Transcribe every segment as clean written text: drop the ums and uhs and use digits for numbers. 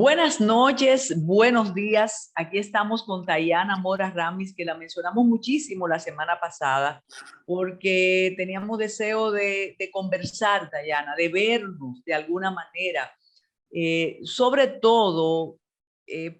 Buenas noches, buenos días. Aquí estamos con Tayana Mora Ramis, que la mencionamos muchísimo la semana pasada, porque teníamos deseo de conversar, Tayana, de vernos de alguna manera, sobre todo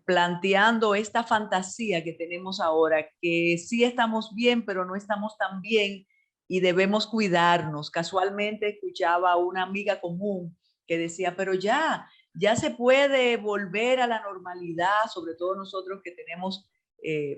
planteando esta fantasía que tenemos ahora, que sí estamos bien, pero no estamos tan bien y debemos cuidarnos. Casualmente escuchaba a una amiga común que decía, pero ya se puede volver a la normalidad, sobre todo nosotros que tenemos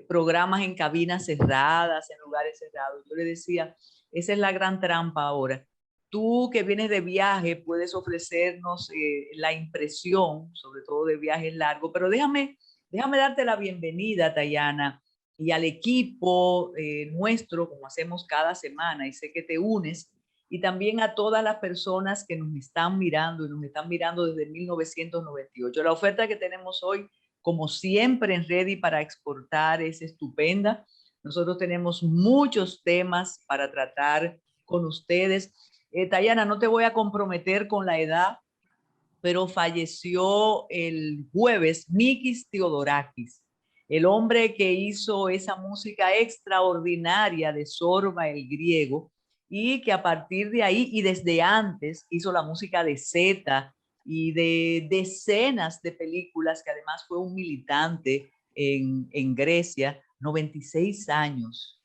programas en cabinas cerradas, en lugares cerrados. Yo le decía, esa es la gran trampa ahora. Tú que vienes de viaje puedes ofrecernos la impresión, sobre todo de viajes largos, pero déjame darte la bienvenida, Tayana, y al equipo nuestro, como hacemos cada semana, y sé que te unes, y también a todas las personas que nos están mirando y nos están mirando desde 1998. La oferta que tenemos hoy, como siempre en Ready para Exportar, es estupenda. Nosotros tenemos muchos temas para tratar con ustedes. Tayana, no te voy a comprometer con la edad, pero falleció el jueves Mikis Theodorakis, el hombre que hizo esa música extraordinaria de Zorba el griego y que a partir de ahí y desde antes hizo la música de Zeta y de decenas de películas, que además fue un militante en Grecia. 96 años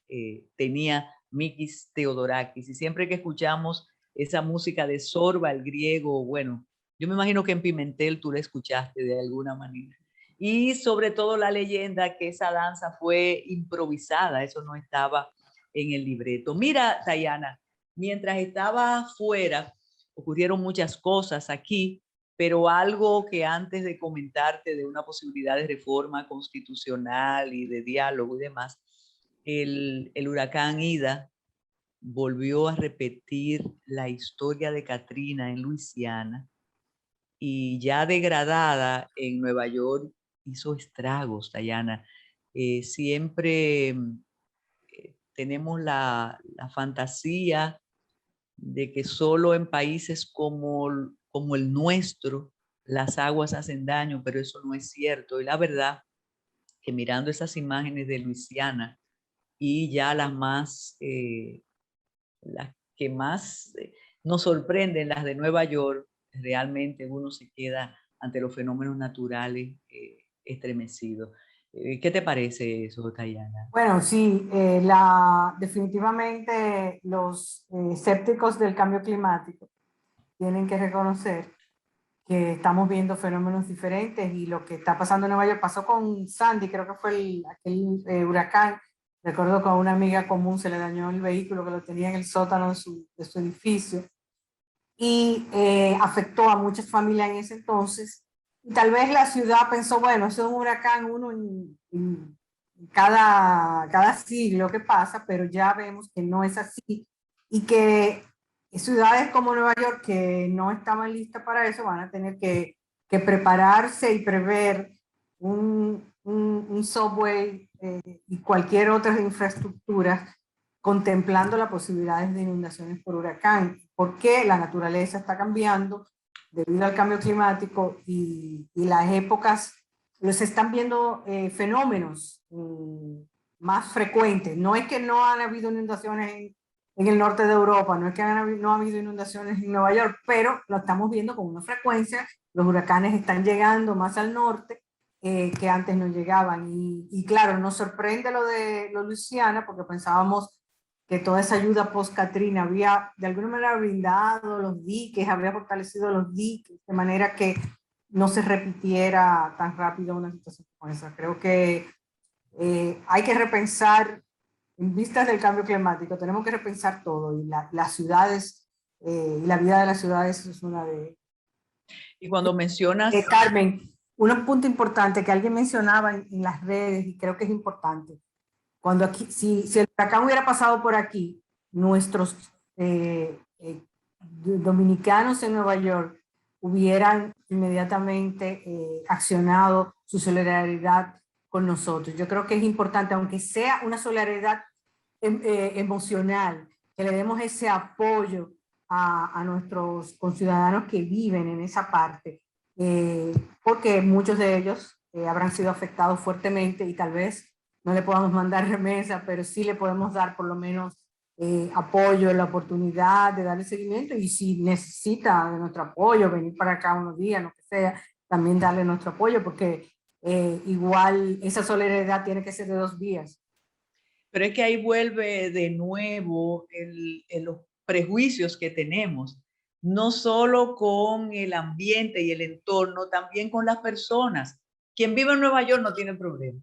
tenía Mikis Theodorakis, y siempre que escuchamos esa música de Zorba el griego, bueno, yo me imagino que en Pimentel tú la escuchaste de alguna manera. Y sobre todo la leyenda que esa danza fue improvisada, eso no estaba en el libreto. Mira, Tayana, mientras estaba fuera, ocurrieron muchas cosas aquí, pero algo que antes de comentarte de una posibilidad de reforma constitucional y de diálogo y demás, el huracán Ida volvió a repetir la historia de Katrina en Luisiana, y ya degradada en Nueva York hizo estragos, Dayana. Siempre tenemos la fantasía de que solo en países como el nuestro las aguas hacen daño, pero eso no es cierto. Y la verdad que mirando esas imágenes de Luisiana y ya las que más nos sorprenden, las de Nueva York, realmente uno se queda ante los fenómenos naturales estremecido. ¿Qué te parece eso, Tayana? Bueno, sí, definitivamente los escépticos del cambio climático tienen que reconocer que estamos viendo fenómenos diferentes, y lo que está pasando en Nueva York pasó con Sandy, creo que fue aquel huracán. Recuerdo que a una amiga común se le dañó el vehículo que lo tenía en el sótano de su edificio, y afectó a muchas familias en ese entonces. Y tal vez la ciudad pensó, bueno, eso es un huracán, uno en cada siglo que pasa, pero ya vemos que no es así, y que ciudades como Nueva York, que no estaban listas para eso, van a tener que prepararse y prever un subway y cualquier otra infraestructura, contemplando las posibilidades de inundaciones por huracán, porque la naturaleza está cambiando debido al cambio climático, y las épocas los están viendo fenómenos más frecuentes. No es que no han habido inundaciones en el norte de Europa, no es que no ha habido inundaciones en Nueva York, pero lo estamos viendo con una frecuencia. Los huracanes están llegando más al norte que antes no llegaban. Y claro, nos sorprende lo de Luisiana, porque pensábamos que toda esa ayuda post-Katrina había de alguna manera blindado los diques, había fortalecido los diques, de manera que no se repitiera tan rápido una situación como esa. Creo que hay que repensar, en vistas del cambio climático, tenemos que repensar todo, y las ciudades, y la vida de las ciudades es una de... Y cuando mencionas... Carmen, un punto importante que alguien mencionaba en las redes, y creo que es importante. Cuando aquí, si el huracán hubiera pasado por aquí, nuestros dominicanos en Nueva York hubieran inmediatamente accionado su solidaridad con nosotros. Yo creo que es importante, aunque sea una solidaridad emocional, que le demos ese apoyo a nuestros conciudadanos que viven en esa parte, porque muchos de ellos habrán sido afectados fuertemente y tal vez no le podamos mandar remesa, pero sí le podemos dar por lo menos apoyo, la oportunidad de darle seguimiento, y si necesita de nuestro apoyo, venir para acá unos días, lo que sea, también darle nuestro apoyo, porque igual esa solidaridad tiene que ser de 2 vías. Pero es que ahí vuelve de nuevo los prejuicios que tenemos, no solo con el ambiente y el entorno, también con las personas. Quien vive en Nueva York no tiene problema.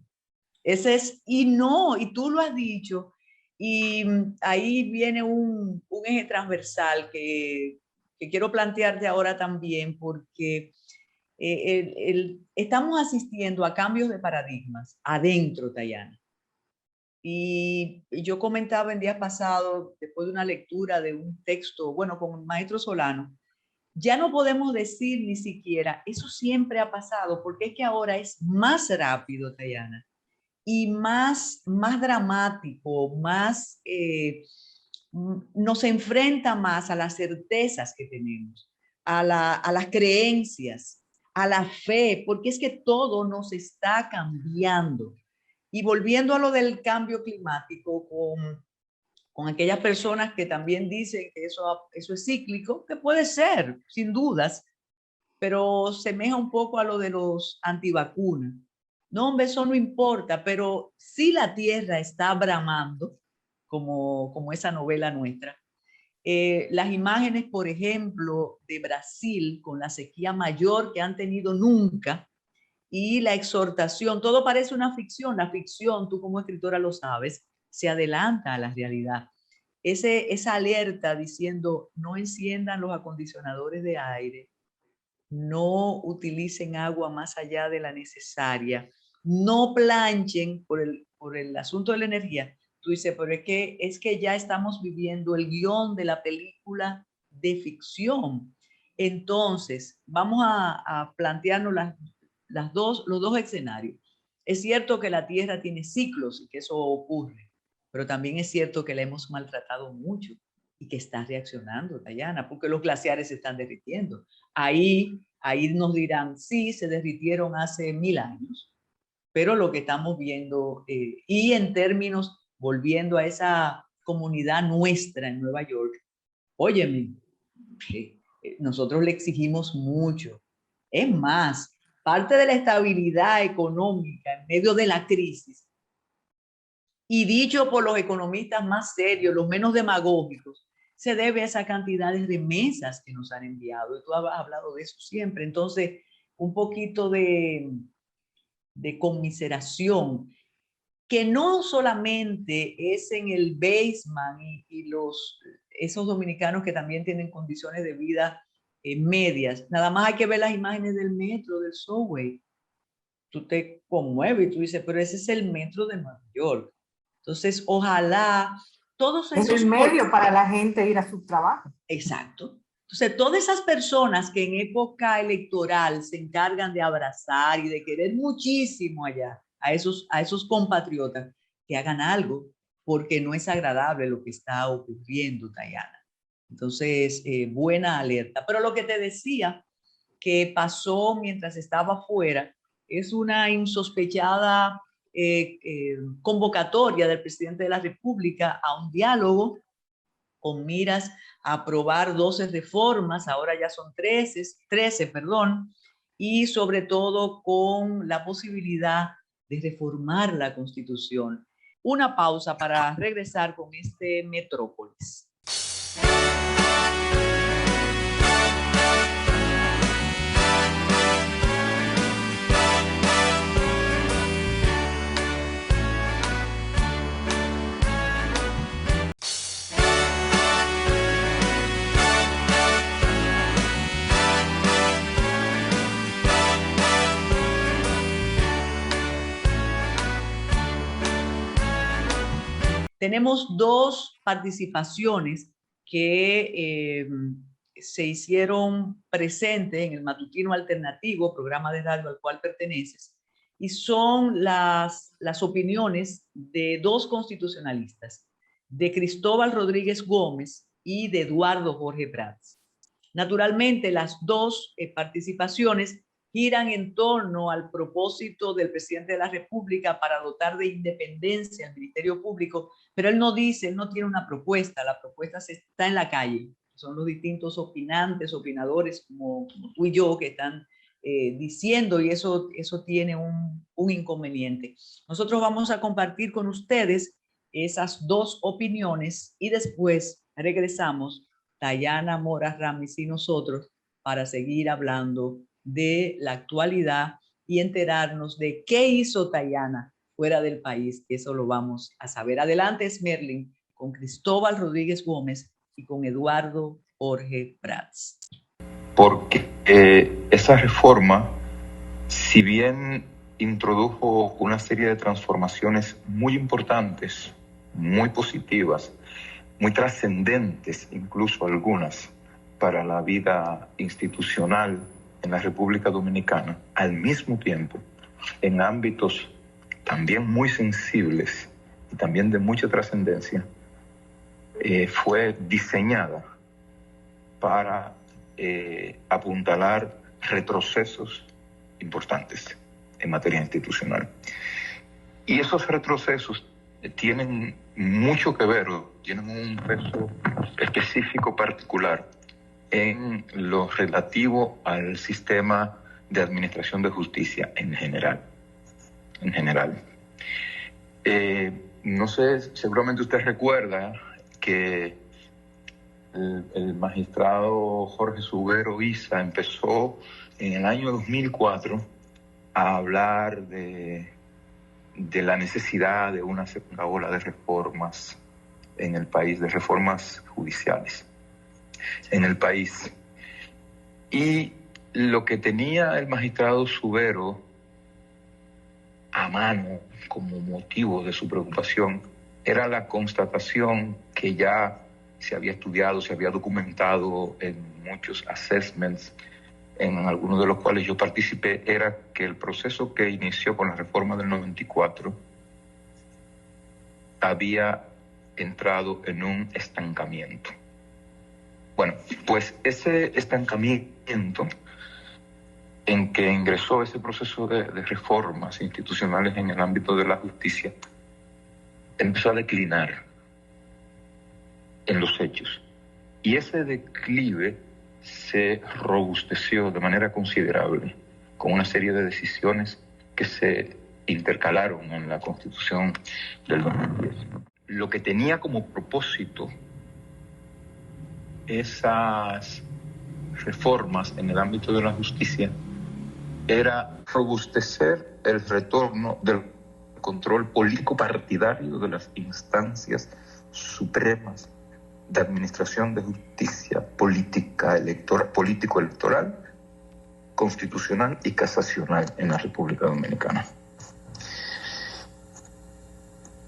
Ese es, y no, y tú lo has dicho, y ahí viene un eje transversal que quiero plantearte ahora también, porque estamos asistiendo a cambios de paradigmas adentro, Tayana. Y yo comentaba en días pasados, después de una lectura de un texto, bueno, con el maestro Solano, ya no podemos decir ni siquiera, eso siempre ha pasado, porque es que ahora es más rápido, Tayana, y más dramático, nos enfrenta más a las certezas que tenemos, a las creencias, a la fe, porque es que todo nos está cambiando. Y volviendo a lo del cambio climático, con aquellas personas que también dicen que eso es cíclico, que puede ser, sin dudas, pero semeja un poco a lo de los antivacunas. No, hombre, eso no importa, pero si la tierra está bramando, como esa novela nuestra, las imágenes, por ejemplo, de Brasil con la sequía mayor que han tenido nunca, y la exhortación, todo parece una ficción. La ficción, tú como escritora lo sabes, se adelanta a la realidad. Esa alerta diciendo, no enciendan los acondicionadores de aire, no utilicen agua más allá de la necesaria, no planchen por el asunto de la energía. Tú dices, pero es que ya estamos viviendo el guión de la película de ficción. Entonces, vamos a plantearnos los dos escenarios. Es cierto que la Tierra tiene ciclos y que eso ocurre, pero también es cierto que la hemos maltratado mucho y que está reaccionando, Dayana, porque los glaciares se están derritiendo. Ahí nos dirán, sí, se derritieron hace 1000 años, pero lo que estamos viendo, y en términos, volviendo a esa comunidad nuestra en Nueva York, óyeme, nosotros le exigimos mucho. Es más, parte de la estabilidad económica en medio de la crisis, y dicho por los economistas más serios, los menos demagógicos, se debe a esa cantidad de remesas que nos han enviado. Y tú has hablado de eso siempre. Entonces, un poquito de conmiseración, que no solamente es en el basement y esos dominicanos que también tienen condiciones de vida medias. Nada más hay que ver las imágenes del metro, del subway. Tú te conmueves y tú dices, pero ese es el metro de Nueva York. Entonces, ojalá todos Es esos... el medio para la gente ir a su trabajo. Exacto. Entonces, todas esas personas que en época electoral se encargan de abrazar y de querer muchísimo allá a esos compatriotas, que hagan algo, porque no es agradable lo que está ocurriendo, Tayana. Entonces, buena alerta. Pero lo que te decía que pasó mientras estaba afuera es una insospechada convocatoria del presidente de la República a un diálogo con miras a aprobar 12 reformas, ahora ya son 13, perdón, y sobre todo con la posibilidad de reformar la Constitución. Una pausa para regresar con este Metrópolis. Tenemos dos participaciones que se hicieron presentes en el Matutino Alternativo, programa de radio al cual perteneces, y son las opiniones de dos constitucionalistas, de Cristóbal Rodríguez Gómez y de Eduardo Jorge Prats. Naturalmente, las dos participaciones giran en torno al propósito del presidente de la República para dotar de independencia al Ministerio Público, pero él no dice, él no tiene una propuesta, la propuesta está en la calle. Son los distintos opinantes, opinadores como tú y yo que están diciendo, y eso tiene un inconveniente. Nosotros vamos a compartir con ustedes esas dos opiniones y después regresamos, Dayana Mora Ramis y nosotros, para seguir hablando de la actualidad y enterarnos de qué hizo Dayana fuera del país. Eso lo vamos a saber. Adelante, Smerlin, con Cristóbal Rodríguez Gómez y con Eduardo Jorge Prats. Porque esa reforma, si bien introdujo una serie de transformaciones muy importantes, muy positivas, muy trascendentes, incluso algunas, para la vida institucional en la República Dominicana, al mismo tiempo, en ámbitos también muy sensibles y también de mucha trascendencia, fue diseñada para apuntalar retrocesos importantes en materia institucional. Y esos retrocesos tienen mucho que ver, tienen un peso específico particular en lo relativo al sistema de administración de justicia en general. No sé, seguramente usted recuerda que el magistrado Jorge Subero Isa empezó en el año 2004 a hablar de la necesidad de una segunda ola de reformas en el país, de reformas judiciales en el país. Y lo que tenía el magistrado Subero a mano como motivo de su preocupación era la constatación que ya se había estudiado, se había documentado en muchos assessments, en algunos de los cuales yo participé, era que el proceso que inició con la reforma del 94 había entrado en un estancamiento. Bueno, pues ese estancamiento en que ingresó ese proceso de reformas institucionales en el ámbito de la justicia empezó a declinar en los hechos. Y ese declive se robusteció de manera considerable con una serie de decisiones que se intercalaron en la Constitución del 2010. Lo que tenía como propósito esas reformas en el ámbito de la justicia era robustecer el retorno del control político partidario de las instancias supremas de administración de justicia política político-electoral, constitucional y casacional en la República Dominicana.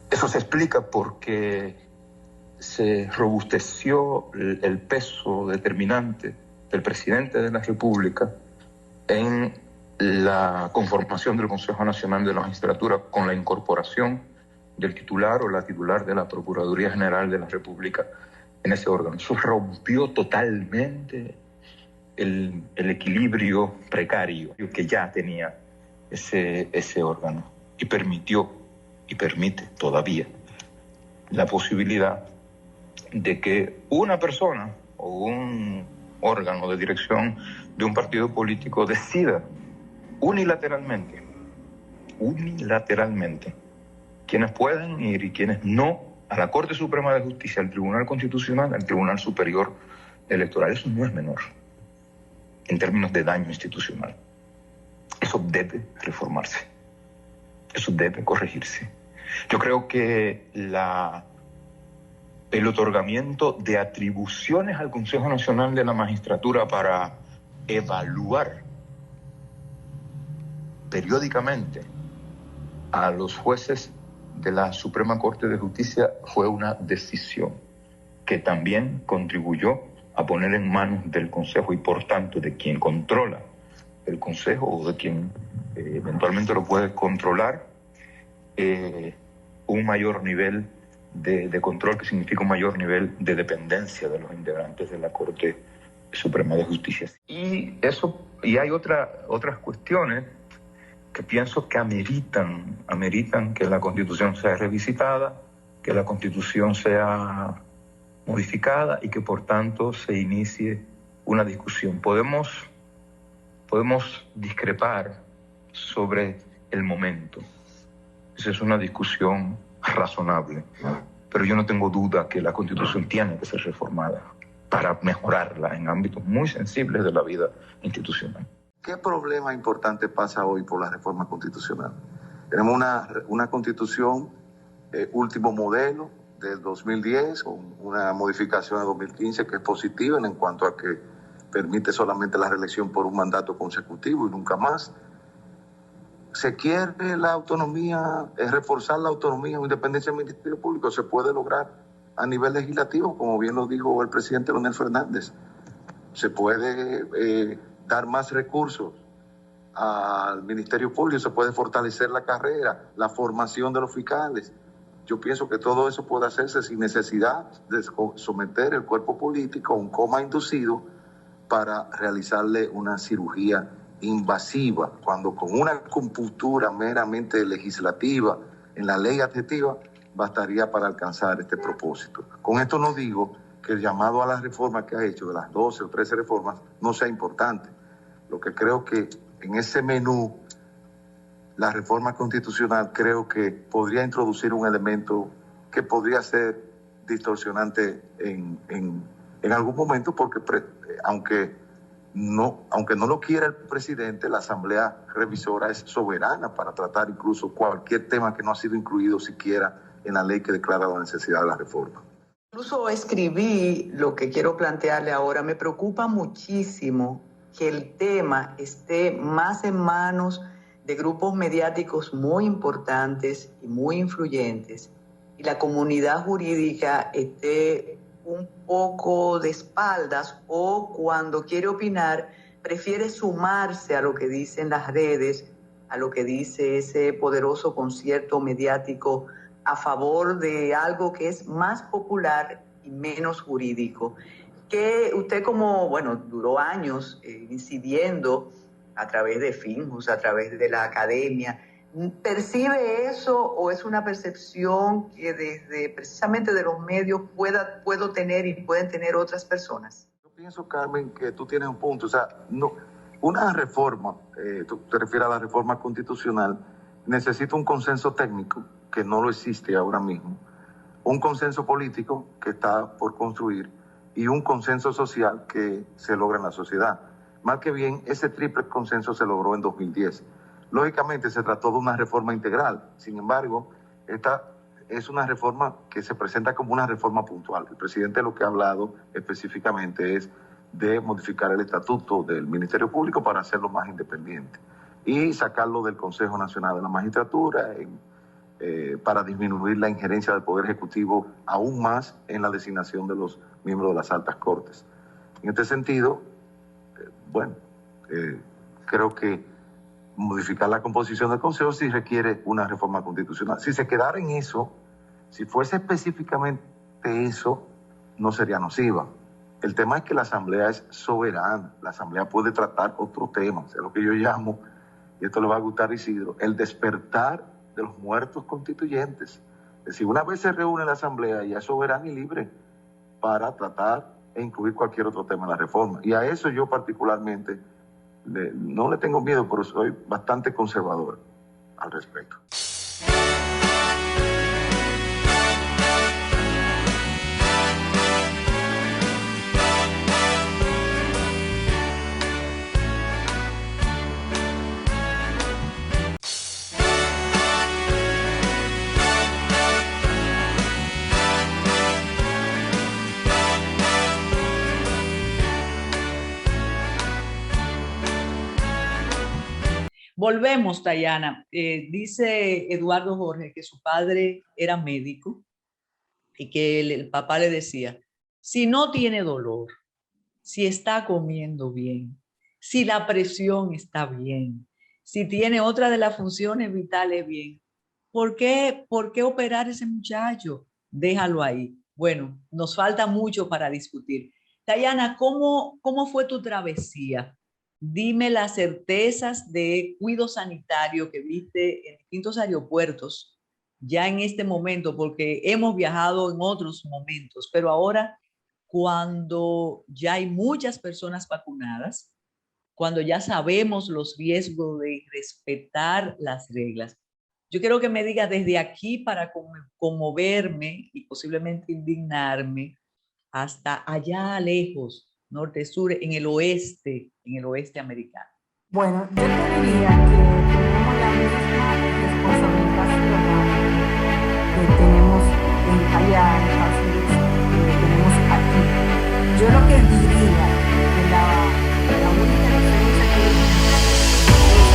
Eso se explica porque se robusteció el peso determinante del presidente de la República en la conformación del Consejo Nacional de la Magistratura con la incorporación del titular o la titular de la Procuraduría General de la República en ese órgano. Eso rompió totalmente el equilibrio precario que ya tenía ese órgano y permitió y permite todavía la posibilidad de que una persona o un órgano de dirección de un partido político decida unilateralmente quienes pueden ir y quienes no a la Corte Suprema de Justicia, al Tribunal Constitucional, al Tribunal Superior Electoral. Eso no es menor en términos de daño institucional. Eso debe reformarse. Eso debe corregirse. Yo creo que el otorgamiento de atribuciones al Consejo Nacional de la Magistratura para evaluar periódicamente a los jueces de la Suprema Corte de Justicia fue una decisión que también contribuyó a poner en manos del Consejo y por tanto de quien controla el Consejo o de quien eventualmente lo puede controlar, un mayor nivel de control, que significa un mayor nivel de dependencia de los integrantes de la Corte Suprema de Justicia. Y hay otras cuestiones que pienso que ameritan que la Constitución sea revisitada, que la Constitución sea modificada y que por tanto se inicie una discusión. Podemos discrepar sobre el momento. Esa es una discusión razonable, pero yo no tengo duda que la Constitución tiene que ser reformada para mejorarla en ámbitos muy sensibles de la vida institucional. ¿Qué problema importante pasa hoy por la reforma constitucional? Tenemos una constitución último modelo del 2010, con una modificación de 2015 que es positiva en cuanto a que permite solamente la reelección por un mandato consecutivo y nunca más. Se quiere la autonomía, reforzar la autonomía o independencia del Ministerio Público, se puede lograr a nivel legislativo, como bien lo dijo el presidente Leonel Fernández. Se puede dar más recursos al Ministerio Público, se puede fortalecer la carrera, la formación de los fiscales. Yo pienso que todo eso puede hacerse sin necesidad de someter el cuerpo político a un coma inducido para realizarle una cirugía invasiva, cuando con una compostura meramente legislativa en la ley adjetiva bastaría para alcanzar este propósito. Con esto no digo que el llamado a la reforma que ha hecho, de las 12 o 13 reformas, no sea importante. Lo que creo que en ese menú, la reforma constitucional, creo que podría introducir un elemento que podría ser distorsionante en algún momento, porque aunque no lo quiera el presidente, la Asamblea Revisora es soberana para tratar incluso cualquier tema que no ha sido incluido siquiera en la ley que declara la necesidad de la reforma. Incluso escribí lo que quiero plantearle ahora. Me preocupa muchísimo que el tema esté más en manos de grupos mediáticos muy importantes y muy influyentes, y la comunidad jurídica esté un poco de espaldas, o cuando quiere opinar prefiere sumarse a lo que dicen las redes, a lo que dice ese poderoso concierto mediático a favor de algo que es más popular y menos jurídico. Que usted, como, duró años incidiendo a través de Finjus, a través de la academia, ¿percibe eso o es una percepción que desde precisamente de los medios puedo tener y pueden tener otras personas? Yo pienso, Carmen, que tú tienes un punto. O sea, no, una reforma, tú te refieres a la reforma constitucional, necesita un consenso técnico que no lo existe ahora mismo, un consenso político que está por construir y un consenso social que se logra en la sociedad. Más que bien, ese triple consenso se logró en 2010. Lógicamente se trató de una reforma integral. Sin embargo, esta es una reforma que se presenta como una reforma puntual. El presidente lo que ha hablado específicamente es de modificar el estatuto del Ministerio Público para hacerlo más independiente y sacarlo del Consejo Nacional de la Magistratura para disminuir la injerencia del Poder Ejecutivo aún más en la designación de los miembros de las altas cortes. En este sentido, creo que modificar la composición del Consejo sí requiere una reforma constitucional. Si se quedara en eso, si fuese específicamente eso, no sería nociva. El tema es que la Asamblea es soberana. La Asamblea puede tratar otros temas. Es lo que yo llamo, y esto le va a gustar a Isidro, el despertar de los muertos constituyentes. Es decir, una vez se reúne la Asamblea, ya es soberana y libre para tratar e incluir cualquier otro tema en la reforma. Y a eso yo particularmente no le tengo miedo, pero soy bastante conservador al respecto. Volvemos, Dayana. Dice Eduardo Jorge que su padre era médico y que el papá le decía, si no tiene dolor, si está comiendo bien, si la presión está bien, si tiene otra de las funciones vitales bien, ¿por qué operar a ese muchacho? Déjalo ahí. Bueno, nos falta mucho para discutir. Dayana, ¿cómo fue tu travesía? Dime las certezas de cuidado sanitario que viste en distintos aeropuertos ya en este momento, porque hemos viajado en otros momentos, pero ahora cuando ya hay muchas personas vacunadas, cuando ya sabemos los riesgos de respetar las reglas. Yo quiero que me digas desde aquí para conmoverme y posiblemente indignarme hasta allá lejos, norte, sur, en el oeste americano. Bueno, yo te diría que tenemos la misma responsabilidad ciudadana que tenemos allá en Estados Unidos, que tenemos aquí. Yo lo que diría que la única diferencia que es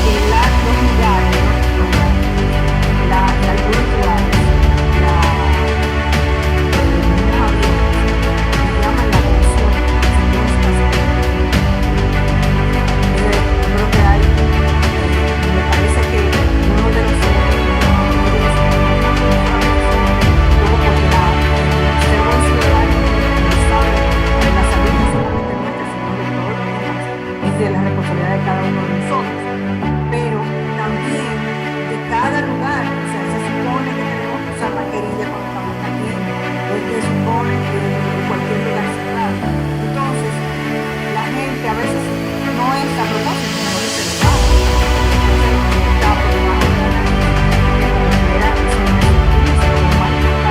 que los lugares, en algunos lugares, llaman la atención. Creo que hay, me parece que uno de los luego porque ser buen ciudadano no sabe que la salud no solamente nuestra, sino de todos los demás, es de la responsabilidad de cada uno de nosotros, pero también de cada lugar. O sea, se supone que tenemos que usar mascarilla cuando estamos aquí, se supone que en cualquier lugar cerrado. Entonces, la gente a veces no es a propósito, sino que se lo da. Entonces, está por debajo de la nariz, que la primera es lo más importante.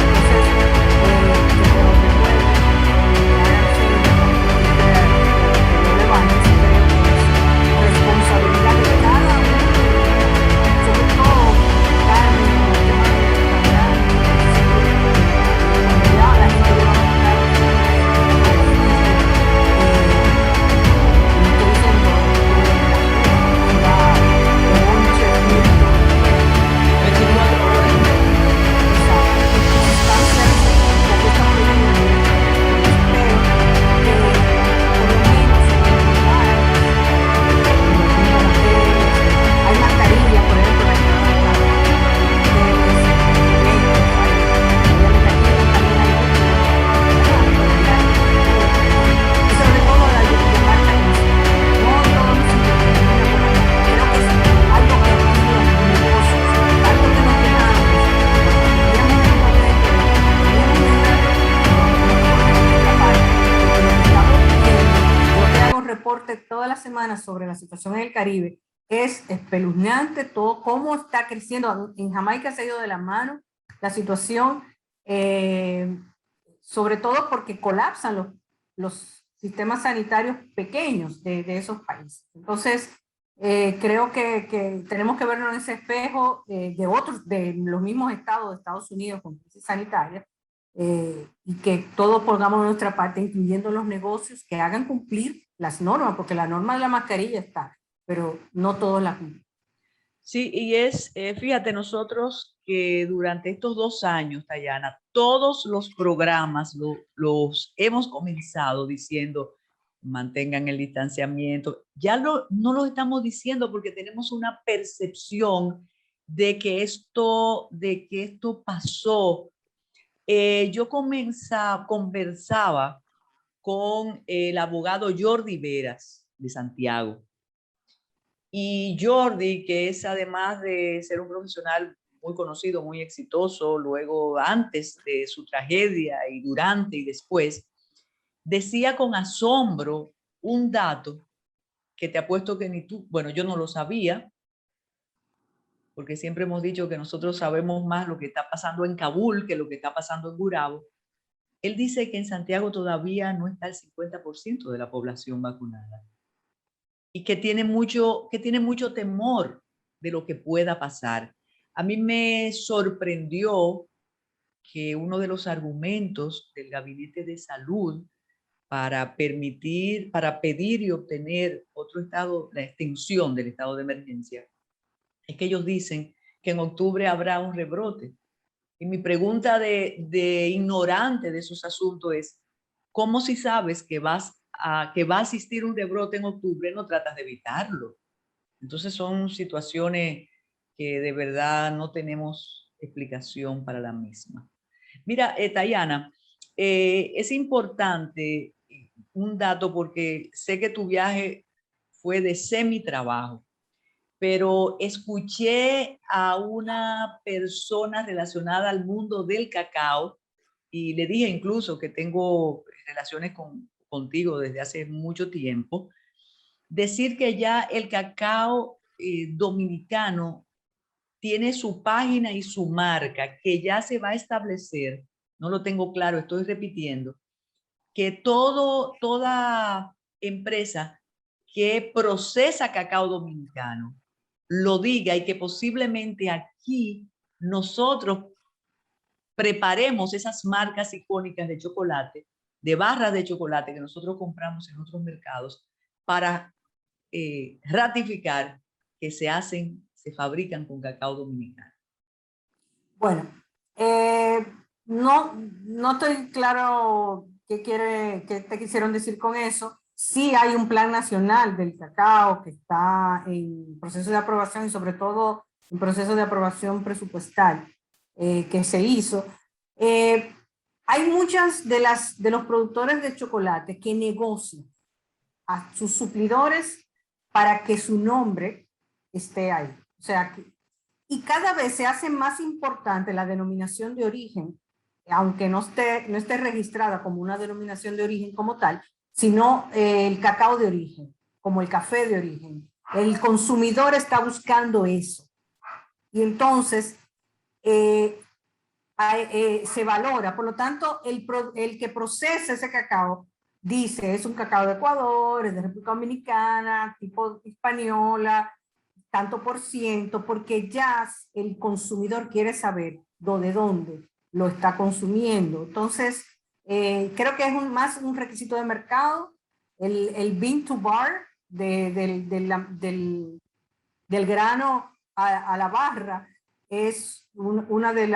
Entonces, que lo recuerden, háganse que lo levanten, creo que es responsabilidad de cada uno, sobre todo Carmen, con el tema de la ya la gente le va a buscar hay mascarillas, por ejemplo, la sobre todo la de marca no todos los sitios terminan por acá. Creo que es algo que activa los negocios, algo que nos quejamos, teníamos un momento de nuestra parte, porque lo que estamos viendo, yo que hago reportes todas las semanas sobre la situación en el Caribe, es espeluznante todo cómo está creciendo. En Jamaica se ha ido de la mano la situación, sobre todo porque colapsan los sistemas sanitarios pequeños de esos países. Entonces, creo que tenemos que vernos en ese espejo de los mismos estados de Estados Unidos con crisis sanitaria, y que todos pongamos nuestra parte, incluyendo los negocios, que hagan cumplir las normas, porque la norma de la mascarilla está, pero no todos la cumplen. Sí, y fíjate, nosotros que durante estos 2 años, Dayana, todos los programas los hemos comenzado diciendo, mantengan el distanciamiento. Ya no lo estamos diciendo porque tenemos una percepción de que esto pasó. Yo conversaba con el abogado Jordi Veras de Santiago. Y Jordi, que es además de ser un profesional muy conocido, muy exitoso, luego antes de su tragedia y durante y después, decía con asombro un dato que te apuesto que ni tú, bueno, yo no lo sabía, porque siempre hemos dicho que nosotros sabemos más lo que está pasando en Kabul que lo que está pasando en Gurabo. Él dice que en Santiago todavía no está el 50% de la población vacunada y que tiene mucho temor de lo que pueda pasar. A mí me sorprendió que uno de los argumentos del Gabinete de Salud para pedir y obtener la extensión del estado de emergencia, es que ellos dicen que en octubre habrá un rebrote. Y mi pregunta de ignorante de esos asuntos es, ¿cómo si sabes que va a existir un rebrote en octubre, no tratas de evitarlo? Entonces son situaciones que de verdad no tenemos explicación para la misma. Mira, Dayana, Es importante un dato porque sé que tu viaje fue de semi-trabajo, pero escuché a una persona relacionada al mundo del cacao y le dije incluso que tengo relaciones contigo desde hace mucho tiempo, decir que ya el cacao dominicano tiene su página y su marca, que ya se va a establecer, no lo tengo claro, estoy repitiendo, que toda empresa que procesa cacao dominicano lo diga y que posiblemente aquí nosotros preparemos esas marcas icónicas de chocolate, de barras de chocolate que nosotros compramos en otros mercados para ratificar que se fabrican con cacao dominicano. Bueno, no estoy claro qué te quisieron decir con eso. Sí hay un plan nacional del cacao que está en proceso de aprobación y sobre todo en proceso de aprobación presupuestal que se hizo. Hay muchas de los productores de chocolate que negocian a sus suplidores para que su nombre esté ahí. O sea, y cada vez se hace más importante la denominación de origen, aunque no esté registrada como una denominación de origen como tal, sino el cacao de origen, como el café de origen. El consumidor está buscando eso. Y entonces se valora. Por lo tanto, el que procesa ese cacao dice, es un cacao de Ecuador, es de República Dominicana, tipo española, tanto por ciento, porque ya el consumidor quiere saber de dónde lo está consumiendo. Entonces, creo que es más un requisito de mercado, el bean to bar, del grano a la barra, es una de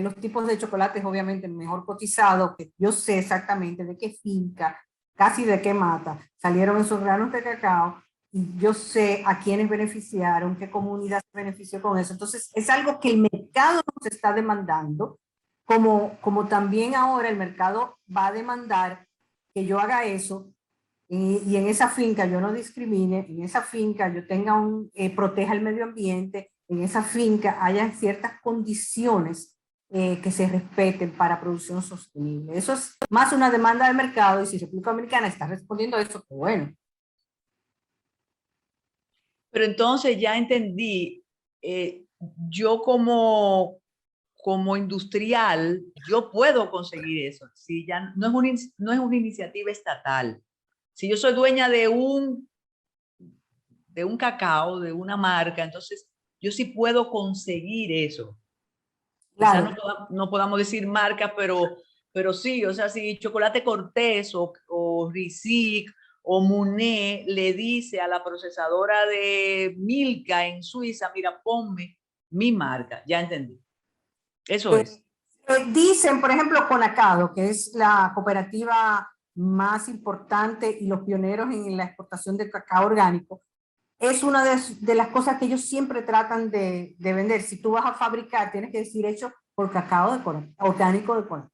los tipos de chocolates obviamente mejor cotizados, que yo sé exactamente de qué finca, casi de qué mata, salieron esos granos de cacao, y yo sé a quiénes beneficiaron, qué comunidad se benefició con eso. Entonces, es algo que el mercado nos está demandando, como también ahora el mercado va a demandar que yo haga eso, y en esa finca yo no discrimine, en esa finca yo proteja el medio ambiente, en esa finca haya ciertas condiciones que se respeten para producción sostenible. Eso es más una demanda de mercado, y si República Dominicana está respondiendo a eso, pues bueno. Pero entonces ya entendí, yo como industrial, yo puedo conseguir eso. Si ya no es una iniciativa estatal. Si yo soy dueña de un cacao, de una marca, entonces yo sí puedo conseguir eso. Claro. Quizás no podamos decir marca, pero sí, o sea, si Chocolate Cortés o Risic o Muné le dice a la procesadora de Milka en Suiza, mira, ponme mi marca, ya entendí. Eso es. Dicen, por ejemplo, Conacado, que es la cooperativa más importante y los pioneros en la exportación de cacao orgánico, es una de las cosas que ellos siempre tratan de vender. Si tú vas a fabricar, tienes que decir hecho por cacao orgánico de Conacado.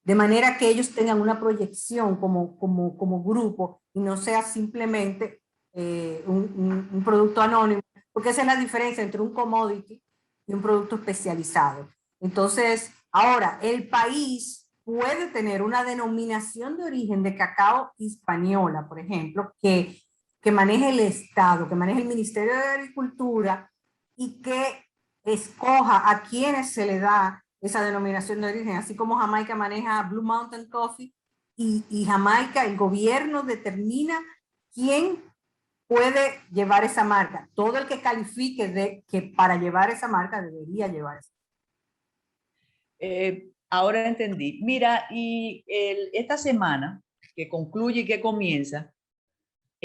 De manera que ellos tengan una proyección como grupo y no sea simplemente un producto anónimo, porque esa es la diferencia entre un commodity y un producto especializado. Entonces, ahora, el país puede tener una denominación de origen de cacao española, por ejemplo, que maneje el Estado, que maneje el Ministerio de Agricultura y que escoja a quienes se le da esa denominación de origen, así como Jamaica maneja Blue Mountain Coffee, y Jamaica, el gobierno determina quién puede llevar esa marca. Todo el que califique que para llevar esa marca debería llevar esa. Ahora entendí. Mira, y esta semana que concluye y que comienza,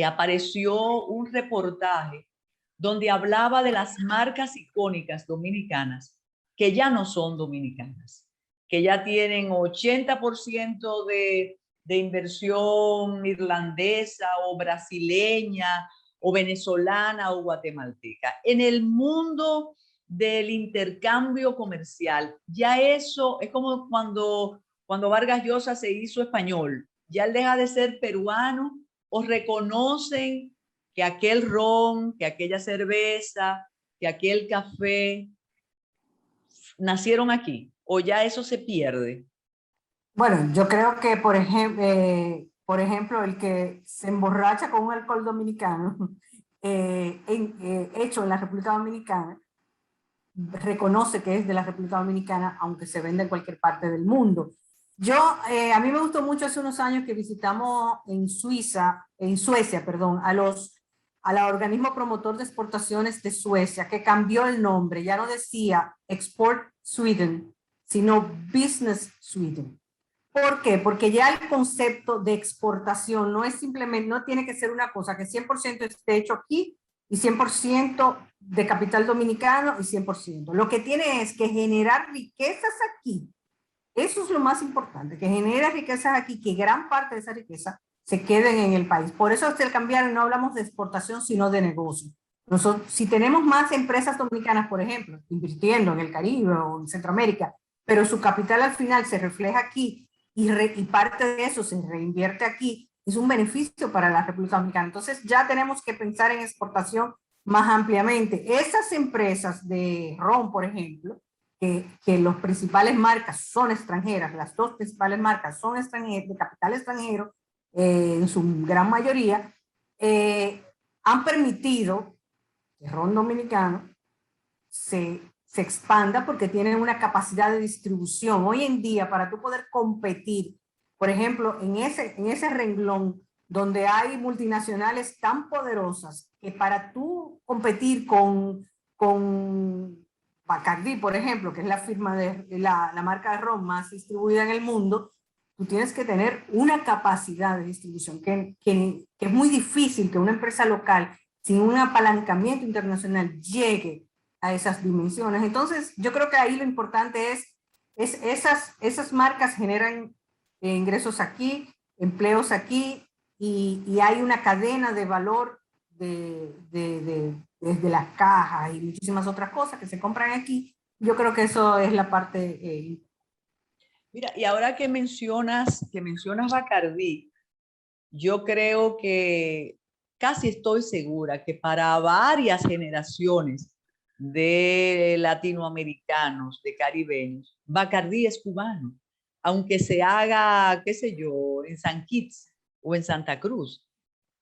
apareció un reportaje donde hablaba de las marcas icónicas dominicanas que ya no son dominicanas, que ya tienen 80% de inversión irlandesa o brasileña o venezolana o guatemalteca. En el mundo del intercambio comercial, ya eso es como cuando cuando Vargas Llosa se hizo español, ya él deja de ser peruano, o reconocen que aquel ron, que aquella cerveza, que aquel café nacieron aquí, o ya eso se pierde. Bueno, yo creo que, por ejemplo, el que se emborracha con un alcohol dominicano hecho en la República Dominicana, reconoce que es de la República Dominicana, aunque se vende en cualquier parte del mundo. A mí me gustó mucho hace unos años que visitamos en Suecia, perdón, al organismo promotor de exportaciones de Suecia, que cambió el nombre, ya no decía Export Sweden, sino Business Sweden. ¿Por qué? Porque ya el concepto de exportación no es simplemente, no tiene que ser una cosa que 100% esté hecho aquí y 100% de capital dominicano y 100%. Lo que tiene es que generar riquezas aquí. Eso es lo más importante, que genere riquezas aquí, que gran parte de esa riqueza se queden en el país. Por eso al cambiar no hablamos de exportación, sino de negocio. Nosotros, si tenemos más empresas dominicanas, por ejemplo, invirtiendo en el Caribe o en Centroamérica, pero su capital al final se refleja aquí y parte de eso se reinvierte aquí, es un beneficio para la República Dominicana. Entonces ya tenemos que pensar en exportación más ampliamente. Esas empresas de ron, por ejemplo, que las principales marcas son extranjeras, las dos principales marcas son extranjeras, de capital extranjero, en su gran mayoría, han permitido que el ron dominicano se expanda porque tienen una capacidad de distribución. Hoy en día, para tú poder competir, por ejemplo, en ese renglón donde hay multinacionales tan poderosas, que para tú competir con Bacardi, por ejemplo, que es la firma de la marca de ron más distribuida en el mundo, tú tienes que tener una capacidad de distribución que es muy difícil que una empresa local sin un apalancamiento internacional llegue a esas dimensiones. Entonces, yo creo que ahí lo importante es esas marcas generan ingresos aquí, empleos aquí, y hay una cadena de valor desde las cajas y muchísimas otras cosas que se compran aquí. Yo creo que eso es la parte. Mira, y ahora que mencionas Bacardí, yo creo que casi estoy segura que para varias generaciones de latinoamericanos, de caribeños, Bacardí es cubano, aunque se haga, qué sé yo, en San Kitts o en Santa Cruz.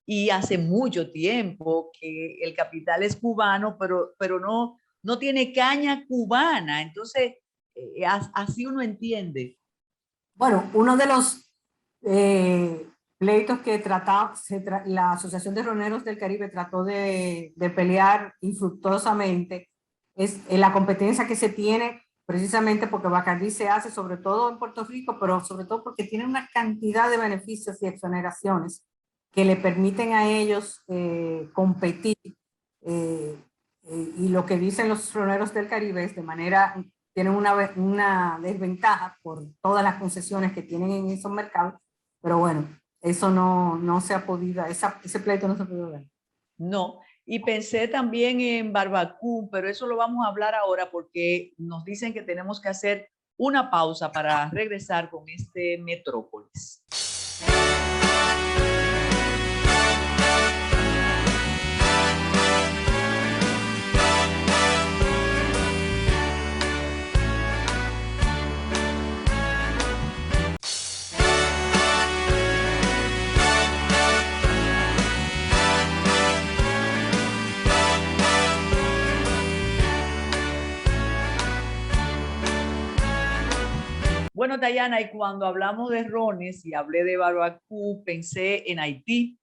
Y hace mucho tiempo que el capital es cubano, pero no tiene caña cubana. Entonces, así uno entiende. Bueno, uno de los pleitos que la Asociación de Roneros del Caribe trató de pelear infructuosamente es la competencia que se tiene precisamente porque Bacardí se hace sobre todo en Puerto Rico, pero sobre todo porque tiene una cantidad de beneficios y exoneraciones que le permiten a ellos competir. Y lo que dicen los roneros del Caribe es de manera, tienen una desventaja por todas las concesiones que tienen en esos mercados, pero bueno, eso no se ha podido, ese pleito no se ha podido ver. No, y pensé también en Barbacú, pero eso lo vamos a hablar ahora porque nos dicen que tenemos que hacer una pausa para regresar con este Metrópolis. Bueno, Dayana, y cuando hablamos de rones y hablé de Barbacú, pensé en Haití.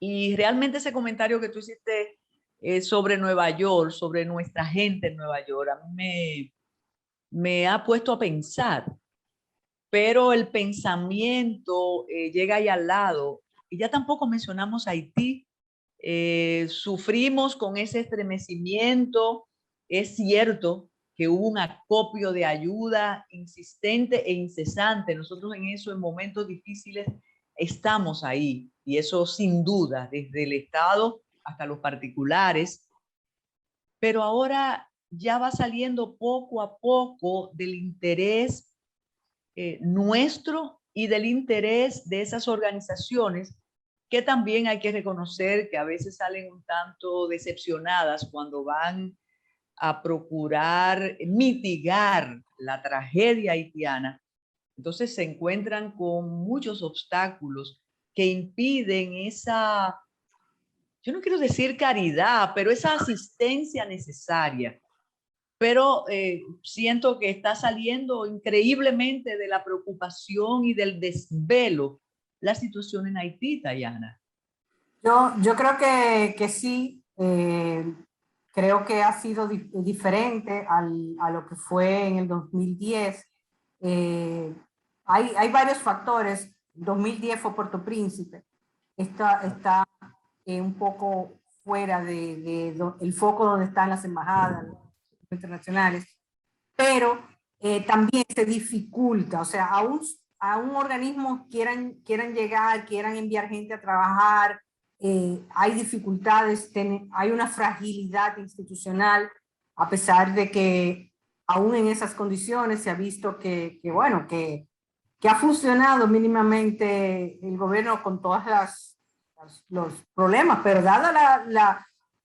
Y realmente ese comentario que tú hiciste sobre Nueva York, sobre nuestra gente en Nueva York, a mí me ha puesto a pensar. Pero el pensamiento llega ahí al lado. Y ya tampoco mencionamos Haití. Sufrimos con ese estremecimiento. Es cierto que hubo un acopio de ayuda insistente e incesante. Nosotros en eso, en momentos difíciles, estamos ahí. Y eso sin duda, desde el Estado hasta los particulares. Pero ahora ya va saliendo poco a poco del interés nuestro y del interés de esas organizaciones, que también hay que reconocer que a veces salen un tanto decepcionadas cuando van a procurar mitigar la tragedia haitiana. Entonces se encuentran con muchos obstáculos que impiden esa, yo no quiero decir caridad, pero esa asistencia necesaria. Pero siento que está saliendo increíblemente de la preocupación y del desvelo la situación en Haití, Dayana. Yo creo que sí, creo que ha sido diferente a lo que fue en el 2010. Hay varios factores. 2010 fue Puerto Príncipe. Está un poco fuera el foco donde están las embajadas internacionales, pero también se dificulta, o sea, a un organismo quieran llegar, quieran enviar gente a trabajar, hay dificultades, hay una fragilidad institucional, a pesar de que aún en esas condiciones se ha visto bueno, que ha funcionado mínimamente el gobierno con todos los problemas, pero dada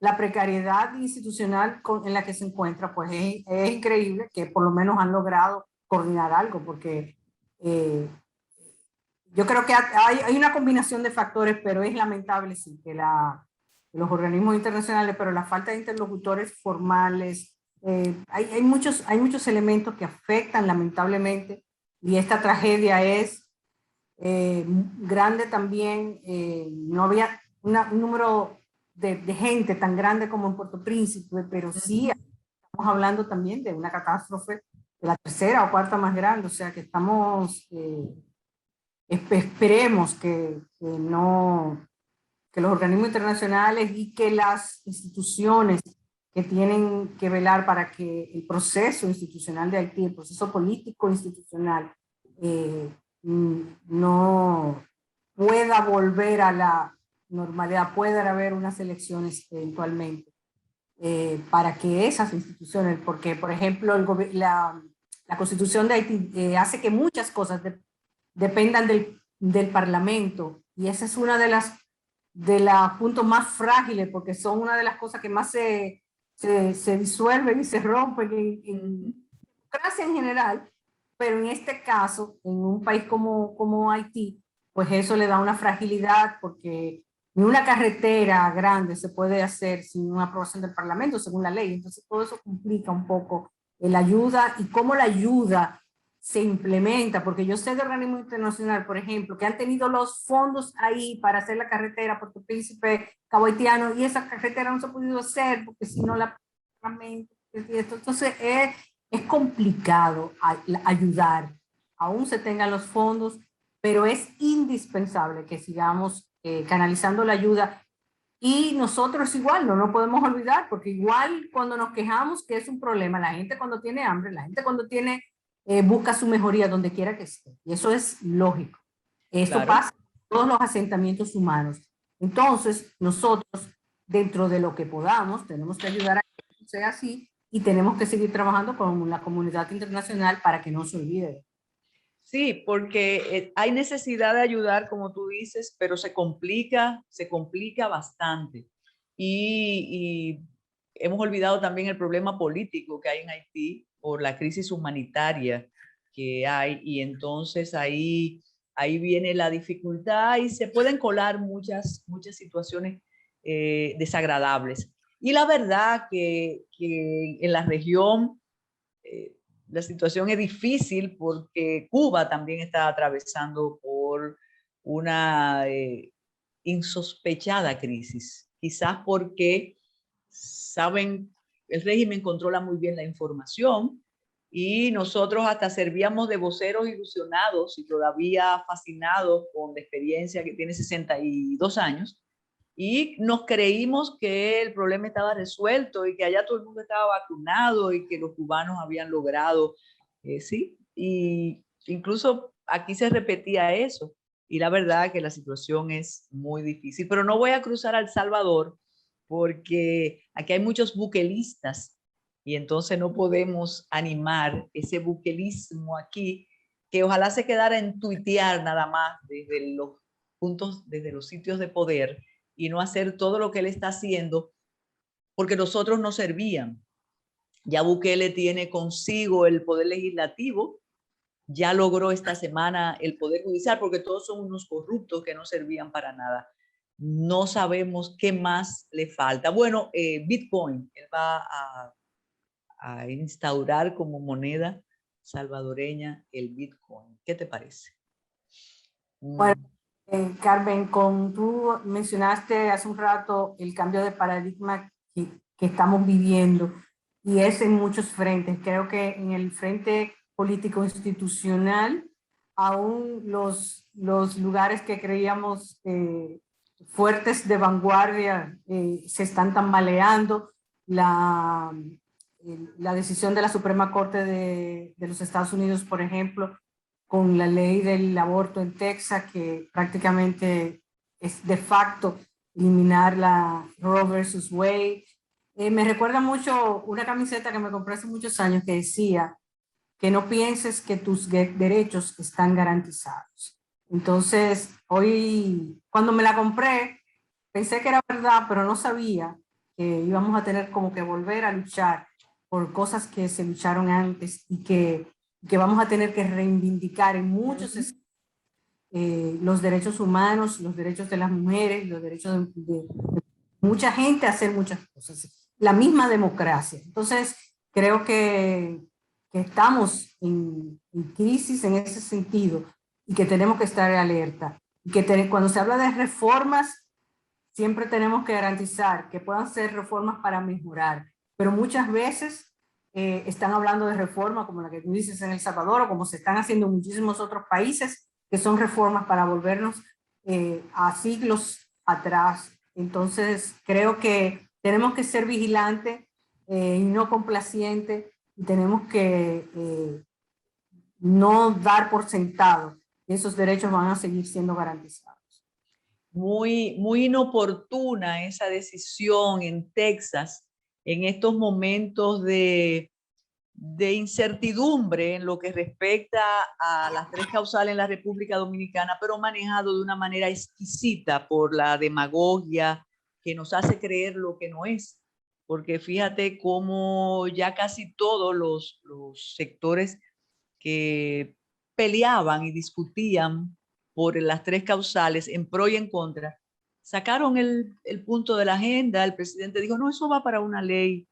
la precariedad institucional en la que se encuentra, pues es increíble que por lo menos han logrado coordinar algo, porque yo creo que hay una combinación de factores, pero es lamentable sí, que los organismos internacionales, pero la falta de interlocutores formales, hay muchos elementos que afectan lamentablemente, y esta tragedia es grande también. No había un número de gente tan grande como en Puerto Príncipe, pero sí estamos hablando también de una catástrofe de la tercera o cuarta más grande, o sea que estamos, esperemos que los organismos internacionales y que las instituciones que tienen que velar para que el proceso institucional de Haití, el proceso político institucional, no pueda volver a la normalidad, pueda haber unas elecciones eventualmente, para que esas instituciones, porque por ejemplo la Constitución de Haití hace que muchas cosas dependan del Parlamento, y esa es una de los puntos más frágiles, porque son una de las cosas que más se disuelven y se rompen en democracia en general, pero en este caso, en un país como Haití, pues eso le da una fragilidad, porque ni una carretera grande se puede hacer sin una aprobación del Parlamento, según la ley. Entonces todo eso complica un poco la ayuda y cómo la ayuda se implementa, porque yo sé de organismos internacionales, por ejemplo, que han tenido los fondos ahí para hacer la carretera Puerto Príncipe, Cabo Haitiano, y esa carretera no se ha podido hacer, porque si no la Parlamento, entonces es complicado ayudar, aún se tengan los fondos, pero es indispensable que sigamos canalizando la ayuda. Y nosotros igual, no nos podemos olvidar, porque igual cuando nos quejamos que es un problema, la gente cuando tiene hambre, la gente cuando busca su mejoría donde quiera que esté. Y eso es lógico. Esto Claro. pasa en todos los asentamientos humanos. Entonces, nosotros, dentro de lo que podamos, tenemos que ayudar a que eso sea así, y tenemos que seguir trabajando con la comunidad internacional para que no se olvide. Sí, porque hay necesidad de ayudar, como tú dices, pero se complica bastante. Y hemos olvidado también el problema político que hay en Haití por la crisis humanitaria que hay, y entonces ahí viene la dificultad y se pueden colar muchas situaciones desagradables. Y la verdad que en la región la situación es difícil porque Cuba también está atravesando por una insospechada crisis, quizás porque saben, el régimen controla muy bien la información, y nosotros hasta servíamos de voceros ilusionados y todavía fascinados con la experiencia que tiene 62 años, y nos creímos que el problema estaba resuelto y que allá todo el mundo estaba vacunado y que los cubanos habían logrado, sí, y incluso aquí se repetía eso, y la verdad que la situación es muy difícil. Pero no voy a cruzar a El Salvador porque aquí hay muchos buquelistas y entonces no podemos animar ese buquelismo aquí, que ojalá se quedara en tuitear nada más desde los puntos, desde los sitios de poder y no hacer todo lo que él está haciendo, porque nosotros no servían. Ya Bukele tiene consigo el poder legislativo, ya logró esta semana el poder judicial, porque todos son unos corruptos que no servían para nada. No sabemos qué más le falta. Bueno, Bitcoin, él va a instaurar como moneda salvadoreña el Bitcoin. ¿Qué te parece? Bueno, Carmen, tú mencionaste hace un rato el cambio de paradigma que estamos viviendo y es en muchos frentes. Creo que en el frente político institucional, aún los lugares que creíamos fuertes de vanguardia se están tambaleando. La decisión de la Suprema Corte de los Estados Unidos, por ejemplo, con la ley del aborto en Texas, que prácticamente es de facto eliminar la Roe versus Wade. Me recuerda mucho una camiseta que me compré hace muchos años que decía que no pienses que tus derechos están garantizados. Entonces, hoy, cuando me la compré, pensé que era verdad, pero no sabía que íbamos a tener como que volver a luchar por cosas que se lucharon antes y que vamos a tener que reivindicar en muchos los derechos humanos, los derechos de las mujeres, los derechos de mucha gente a hacer muchas cosas. La misma democracia. Entonces, creo que estamos en crisis en ese sentido y que tenemos que estar alerta. Y que cuando se habla de reformas, siempre tenemos que garantizar que puedan ser reformas para mejorar. Pero muchas veces están hablando de reformas como la que tú dices en El Salvador o como se están haciendo en muchísimos otros países, que son reformas para volvernos a siglos atrás. Entonces, creo que tenemos que ser vigilantes y no complacientes y tenemos que no dar por sentado que esos derechos van a seguir siendo garantizados. Muy, muy inoportuna esa decisión en Texas en estos momentos de incertidumbre en lo que respecta a las tres causales en la República Dominicana, pero manejado de una manera exquisita por la demagogia que nos hace creer lo que no es. Porque fíjate cómo ya casi todos los sectores que peleaban y discutían por las tres causales en pro y en contra, sacaron el punto de la agenda. El presidente dijo, no, eso va para una ley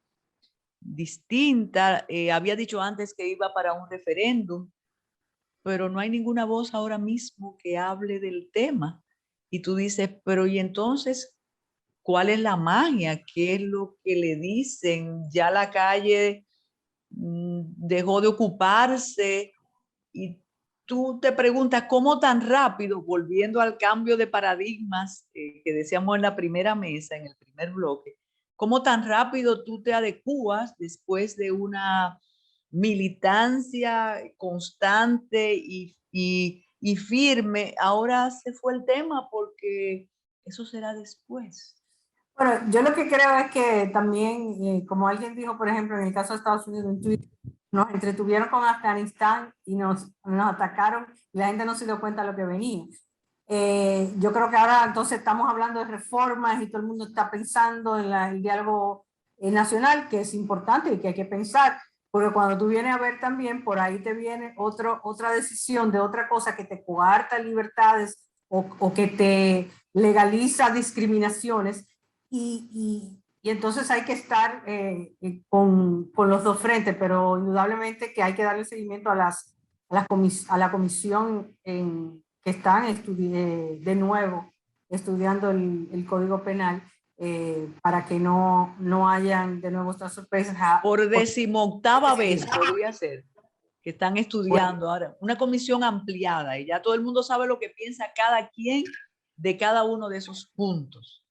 distinta. Había dicho antes que iba para un referéndum, pero no hay ninguna voz ahora mismo que hable del tema. Y tú dices, pero ¿y entonces cuál es la magia? ¿Qué es lo que le dicen? Ya la calle dejó de ocuparse y tú te preguntas cómo tan rápido, volviendo al cambio de paradigmas que decíamos en la primera mesa, en el primer bloque, cómo tan rápido tú te adecuas después de una militancia constante y firme. Ahora se fue el tema porque eso será después. Bueno, yo lo que creo es que también, como alguien dijo, por ejemplo, en el caso de Estados Unidos, en Twitter, nos entretuvieron con Afganistán y nos atacaron y la gente no se dio cuenta de lo que venía. Yo creo que ahora entonces estamos hablando de reformas y todo el mundo está pensando en el diálogo nacional, que es importante y que hay que pensar, porque cuando tú vienes a ver también, por ahí te viene otra decisión de otra cosa que te coarta libertades o que te legaliza discriminaciones y entonces hay que estar con los dos frentes, pero indudablemente que hay que darle seguimiento a la comisión que están de nuevo estudiando el Código Penal para que no hayan de nuevo estas sorpresas. Por 18ª vez podría ser que están estudiando ahora una comisión ampliada y ya todo el mundo sabe lo que piensa cada quien de cada uno de esos puntos.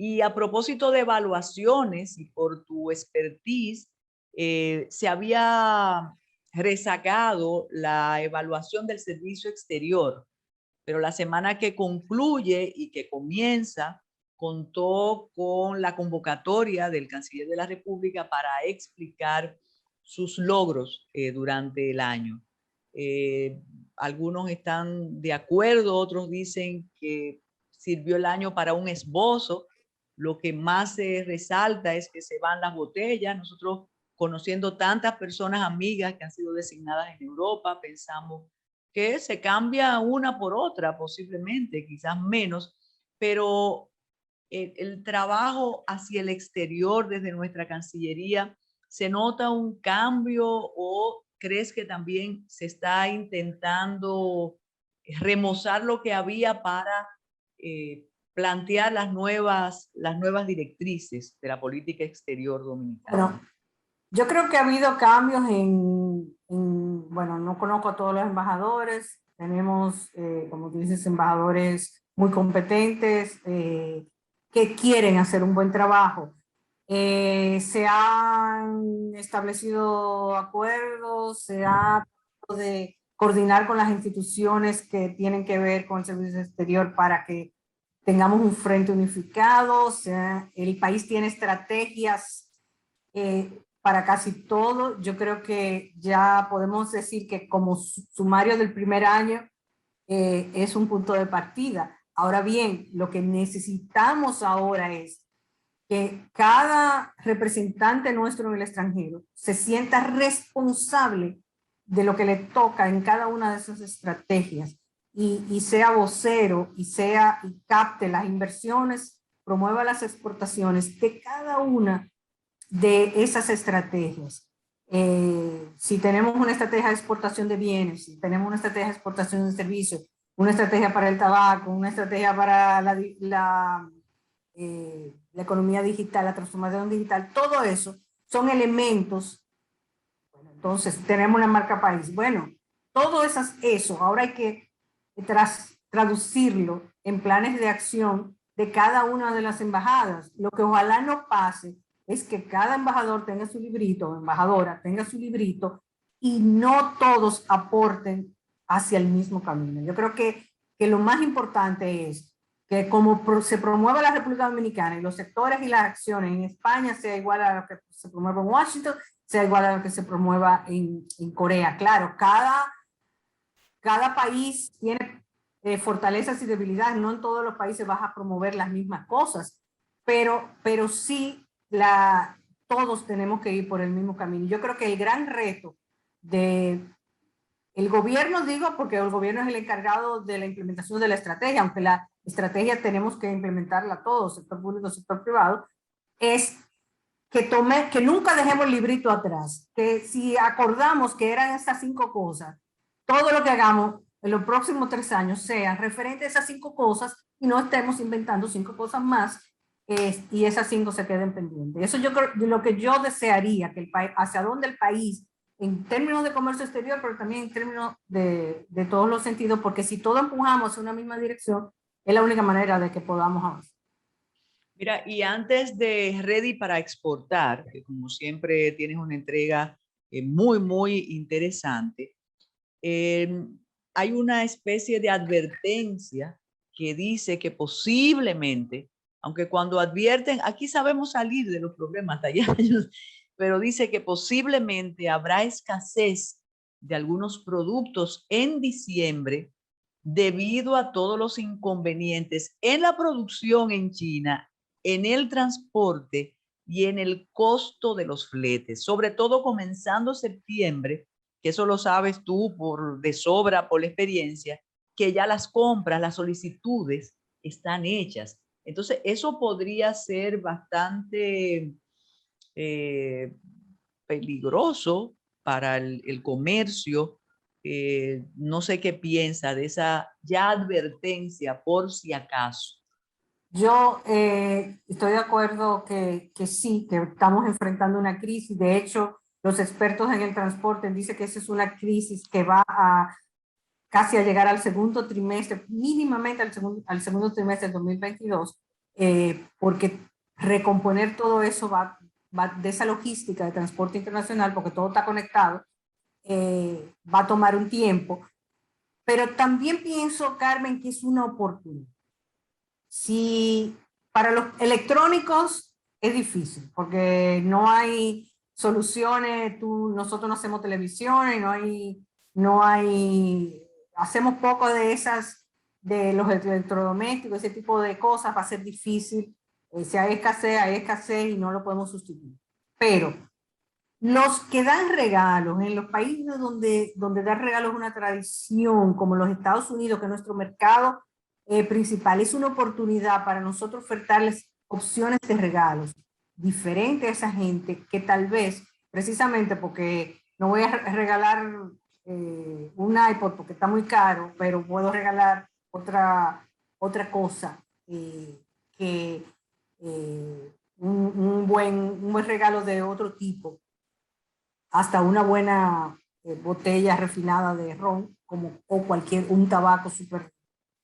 Y a propósito de evaluaciones y por tu expertise, se había rezagado la evaluación del servicio exterior, pero la semana que concluye y que comienza contó con la convocatoria del canciller de la República para explicar sus logros durante el año. Algunos están de acuerdo, otros dicen que sirvió el año para un esbozo. Lo que más se resalta es que se van las botellas. Nosotros, conociendo tantas personas amigas que han sido designadas en Europa, pensamos que se cambia una por otra, posiblemente, quizás menos, pero el trabajo hacia el exterior desde nuestra Cancillería, ¿se nota un cambio o crees que también se está intentando remozar lo que había para plantear las nuevas directrices de la política exterior dominicana? Bueno, yo creo que ha habido cambios bueno, no conozco a todos los embajadores, tenemos, como tú dices, embajadores muy competentes que quieren hacer un buen trabajo. Se han establecido acuerdos, se ha tratado de coordinar con las instituciones que tienen que ver con el servicio exterior para que tengamos un frente unificado. O sea, el país tiene estrategias para casi todo. Yo creo que ya podemos decir que como sumario del primer año es un punto de partida. Ahora bien, lo que necesitamos ahora es que cada representante nuestro en el extranjero se sienta responsable de lo que le toca en cada una de esas estrategias y sea vocero y capte las inversiones, promueva las exportaciones de cada una de esas estrategias. Si tenemos una estrategia de exportación de bienes, si tenemos una estrategia de exportación de servicios, una estrategia para el tabaco, una estrategia para la economía digital, la transformación digital, todo eso son elementos. Bueno, entonces tenemos una marca país. Bueno, todo eso ahora hay que traducirlo en planes de acción de cada una de las embajadas. Lo que ojalá no pase es que cada embajador tenga su librito, embajadora tenga su librito y no todos aporten hacia el mismo camino. Yo creo que lo más importante es que como se promueve la República Dominicana y los sectores y las acciones en España sea igual a lo que se promueve en Washington, sea igual a lo que se promueva en Corea. Claro, cada país tiene fortalezas y debilidades, no en todos los países vas a promover las mismas cosas, pero sí todos tenemos que ir por el mismo camino. Yo creo que el gran reto el gobierno, digo, porque el gobierno es el encargado de la implementación de la estrategia, aunque la estrategia tenemos que implementarla todos, sector público, sector privado, es que nunca dejemos el librito atrás, que si acordamos que eran estas 5 cosas, todo lo que hagamos en los próximos 3 años sea referente a esas 5 cosas y no estemos inventando 5 cosas más y esas 5 se queden pendientes. Eso yo creo lo que yo desearía, que hacia dónde el país, en términos de comercio exterior, pero también en términos de todos los sentidos, porque si todos empujamos en una misma dirección, es la única manera de que podamos avanzar. Mira, y antes de Ready para Exportar, que como siempre tienes una entrega muy, muy interesante, hay una especie de advertencia que dice que posiblemente, aunque cuando advierten, aquí sabemos salir de los problemas, pero dice que posiblemente habrá escasez de algunos productos en diciembre debido a todos los inconvenientes en la producción en China, en el transporte y en el costo de los fletes, sobre todo comenzando septiembre, que eso lo sabes tú de sobra por la experiencia, que ya las compras, las solicitudes están hechas. Entonces, eso podría ser bastante peligroso para el comercio. No sé qué piensa de esa ya advertencia por si acaso. Yo estoy de acuerdo que sí, que estamos enfrentando una crisis. De hecho, los expertos en el transporte dicen que esa es una crisis que va casi a llegar al segundo trimestre, mínimamente al segundo trimestre del 2022, porque recomponer todo eso va de esa logística de transporte internacional, porque todo está conectado, va a tomar un tiempo. Pero también pienso, Carmen, que es una oportunidad. Si para los electrónicos es difícil, porque no hay soluciones, nosotros no hacemos televisión y no hay no hay, hacemos poco de esas, de los electrodomésticos, ese tipo de cosas, va a ser difícil. Si hay escasez y no lo podemos sustituir. Pero los que dan regalos, en los países donde dar regalos es una tradición, como los Estados Unidos, que es nuestro mercado principal, es una oportunidad para nosotros ofertarles opciones de regalos diferentes a esa gente que tal vez, precisamente porque no voy a regalar un iPod porque está muy caro, pero puedo regalar otra cosa que un buen regalo de otro tipo, hasta una buena botella refinada de ron, o un tabaco súper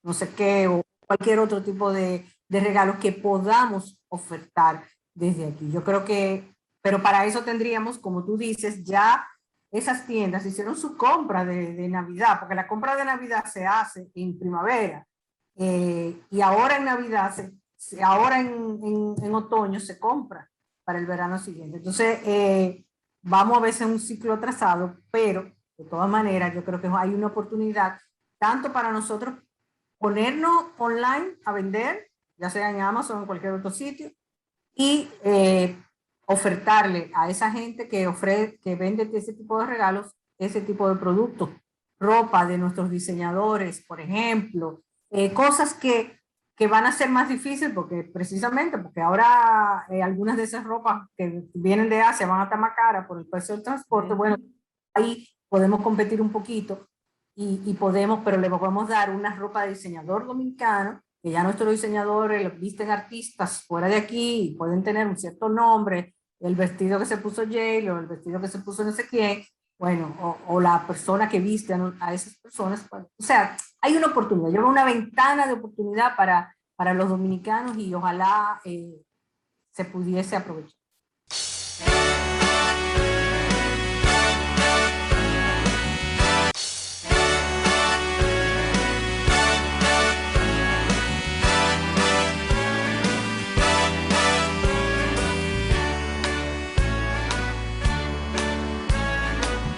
no sé qué, o cualquier otro tipo de regalos que podamos ofertar desde aquí. Yo creo que, pero para eso tendríamos, como tú dices, ya esas tiendas hicieron su compra de Navidad, porque la compra de Navidad se hace en primavera, y ahora en Navidad, ahora en otoño se compra para el verano siguiente. Entonces, vamos a veces un ciclo atrasado, pero de todas maneras yo creo que hay una oportunidad tanto para nosotros ponernos online a vender, ya sea en Amazon o en cualquier otro sitio, y ofertarle a esa gente que vende ese tipo de regalos, ese tipo de productos, ropa de nuestros diseñadores, por ejemplo, cosas que van a ser más difíciles porque ahora algunas de esas ropas que vienen de Asia van a estar más caras por el precio del transporte. Bueno, ahí podemos competir un poquito y podemos, pero le podemos dar una ropa de diseñador dominicano, que ya nuestros diseñadores visten artistas fuera de aquí y pueden tener un cierto nombre, el vestido que se puso J-Lo, el vestido que se puso no sé quién, bueno, o la persona que viste a esas personas. O sea, hay una oportunidad, yo veo una ventana de oportunidad para los dominicanos y ojalá se pudiese aprovechar.